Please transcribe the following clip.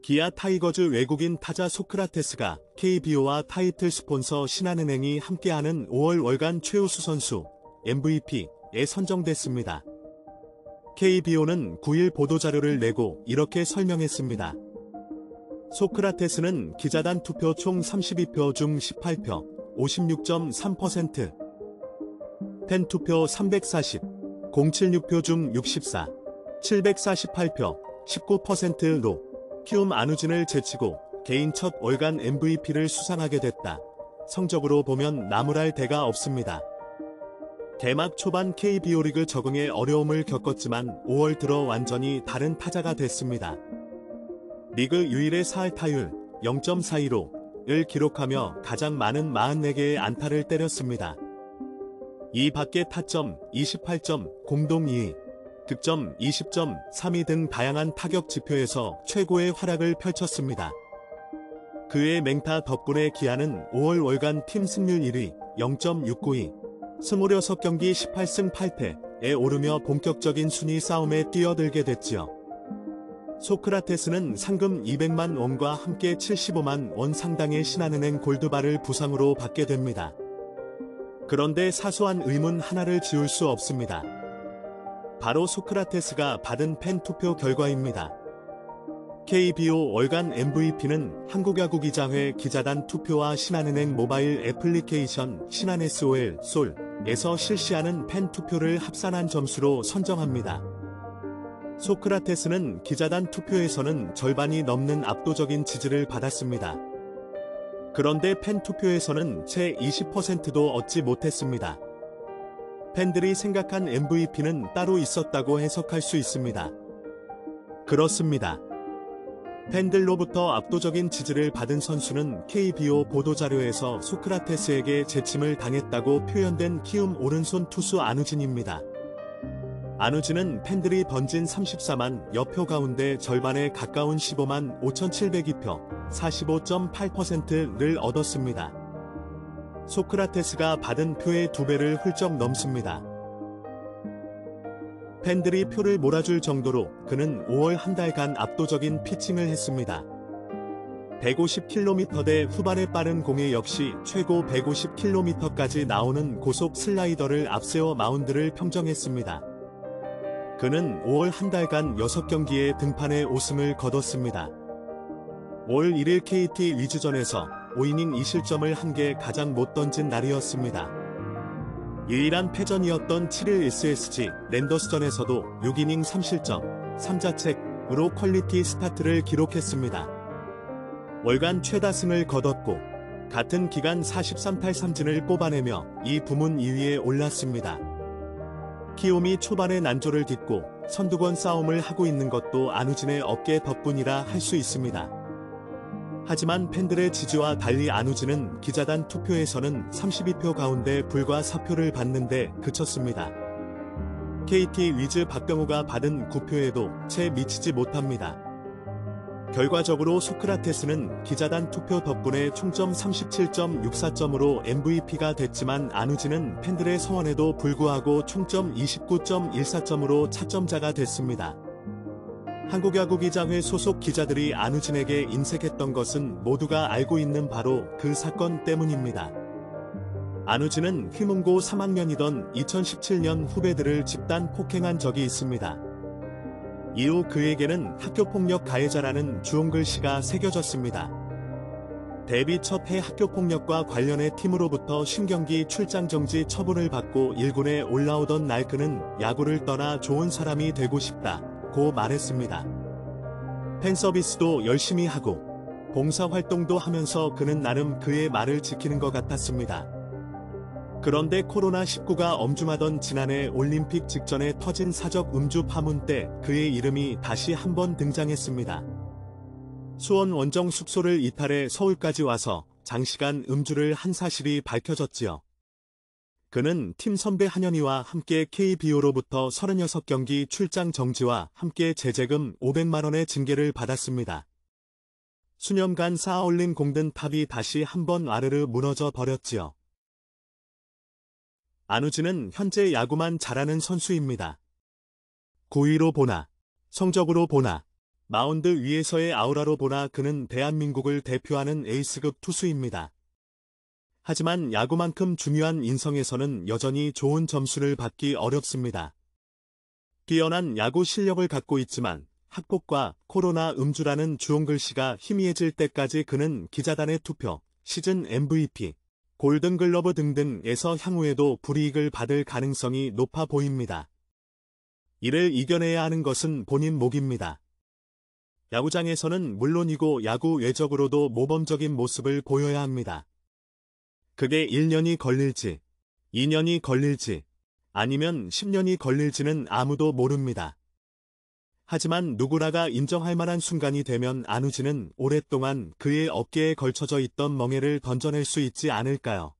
기아 타이거즈 외국인 타자 소크라테스가 KBO와 타이틀 스폰서 신한은행이 함께하는 5월 월간 최우수 선수 MVP에 선정됐습니다. KBO는 9일 보도자료를 내고 이렇게 설명했습니다. 소크라테스는 기자단 투표 총 32표 중 18표, 56.3%, 팬 투표 340, 076표 중 64, 748표, 19%로 키움 안우진을 제치고 개인 첫 월간 MVP를 수상하게 됐다. 성적으로 보면 나무랄 데가 없습니다. 개막 초반 KBO 리그 적응에 어려움을 겪었지만 5월 들어 완전히 다른 타자가 됐습니다. 리그 유일의 사할 타율 0.42를 기록하며 가장 많은 44개의 안타를 때렸습니다. 이 밖에 타점 28점, 공동 2위, 득점 20점, 3위 등 다양한 타격 지표에서 최고의 활약을 펼쳤습니다. 그의 맹타 덕분에 기아는 5월 월간 팀 승률 1위, 0.692, 26경기 18승 8패에 오르며 본격적인 순위 싸움에 뛰어들게 됐지요. 소크라테스는 상금 200만 원과 함께 75만 원 상당의 신한은행 골드바를 부상으로 받게 됩니다. 그런데 사소한 의문 하나를 지울 수 없습니다. 바로 소크라테스가 받은 팬 투표 결과입니다. KBO 월간 MVP는 한국야구기자회 기자단 투표와 신한은행 모바일 애플리케이션 신한SOL 솔에서 실시하는 팬 투표를 합산한 점수로 선정합니다. 소크라테스는 기자단 투표에서는 절반이 넘는 압도적인 지지를 받았습니다. 그런데 팬 투표에서는 채 20%도 얻지 못했습니다. 팬들이 생각한 MVP는 따로 있었다고 해석할 수 있습니다. 그렇습니다. 팬들로부터 압도적인 지지를 받은 선수는 KBO 보도자료에서 소크라테스에게 제침을 당했다고 표현된 키움 오른손 투수 안우진입니다. 안우진은 팬들이 번진 34만 여표 가운데 절반에 가까운 15만 5,702표, 45.8%를 얻었습니다. 소크라테스가 받은 표의 2배를 훌쩍 넘습니다. 팬들이 표를 몰아줄 정도로 그는 5월 한 달간 압도적인 피칭을 했습니다. 150km대 후반에 빠른 공에 역시 최고 150km까지 나오는 고속 슬라이더를 앞세워 마운드를 평정했습니다. 그는 5월 한 달간 6경기에 등판해 5승을 거뒀습니다. 5월 1일 KT 위즈전에서 5이닝 2실점을 한 게 가장 못 던진 날이었습니다. 유일한 패전이었던 7일 SSG 랜더스전에서도 6이닝 3실점, 3자책으로 퀄리티 스타트를 기록했습니다. 월간 최다승을 거뒀고 같은 기간 43탈 3진을 뽑아내며 이 부문 2위에 올랐습니다. 키움이 초반에 난조를 딛고 선두권 싸움을 하고 있는 것도 안우진의 어깨 덕분이라 할 수 있습니다. 하지만 팬들의 지지와 달리 안우진은 기자단 투표에서는 32표 가운데 불과 4표를 받는데 그쳤습니다. KT 위즈 박병호가 받은 9표에도 채 미치지 못합니다. 결과적으로 소크라테스는 기자단 투표 덕분에 총점 37.64점으로 MVP가 됐지만 안우진은 팬들의 성원에도 불구하고 총점 29.14점으로 차점자가 됐습니다. 한국야구기자회 소속 기자들이 안우진에게 인색했던 것은 모두가 알고 있는 바로 그 사건 때문입니다. 안우진은 휘문고 3학년이던 2017년 후배들을 집단 폭행한 적이 있습니다. 이후 그에게는 학교폭력 가해자라는 주홍글씨가 새겨졌습니다. 데뷔 첫 해 학교폭력과 관련해 팀으로부터 50경기 출장 정지 처분을 받고 1군에 올라오던 날 그는 야구를 떠나 좋은 사람이 되고 싶다고 말했습니다. 팬서비스도 열심히 하고 봉사활동도 하면서 그는 나름 그의 말을 지키는 것 같았습니다. 그런데 코로나19가 엄중하던 지난해 올림픽 직전에 터진 사적 음주 파문 때 그의 이름이 다시 한번 등장했습니다. 수원 원정 숙소를 이탈해 서울까지 와서 장시간 음주를 한 사실이 밝혀졌지요. 그는 팀 선배 한현희와 함께 KBO로부터 36경기 출장 정지와 함께 제재금 500만원의 징계를 받았습니다. 수년간 쌓아올린 공든 탑이 다시 한번 와르르 무너져 버렸지요. 안우진은 현재 야구만 잘하는 선수입니다. 구위로 보나, 성적으로 보나, 마운드 위에서의 아우라로 보나 그는 대한민국을 대표하는 에이스급 투수입니다. 하지만 야구만큼 중요한 인성에서는 여전히 좋은 점수를 받기 어렵습니다. 뛰어난 야구 실력을 갖고 있지만 학폭과 코로나 음주라는 주홍글씨가 희미해질 때까지 그는 기자단의 투표, 시즌 MVP, 골든글러브 등등에서 향후에도 불이익을 받을 가능성이 높아 보입니다. 이를 이겨내야 하는 것은 본인 몫입니다. 야구장에서는 물론이고 야구 외적으로도 모범적인 모습을 보여야 합니다. 그게 1년이 걸릴지, 2년이 걸릴지, 아니면 10년이 걸릴지는 아무도 모릅니다. 하지만 누구나가 인정할 만한 순간이 되면 안우진은 오랫동안 그의 어깨에 걸쳐져 있던 멍에를 던져낼 수 있지 않을까요?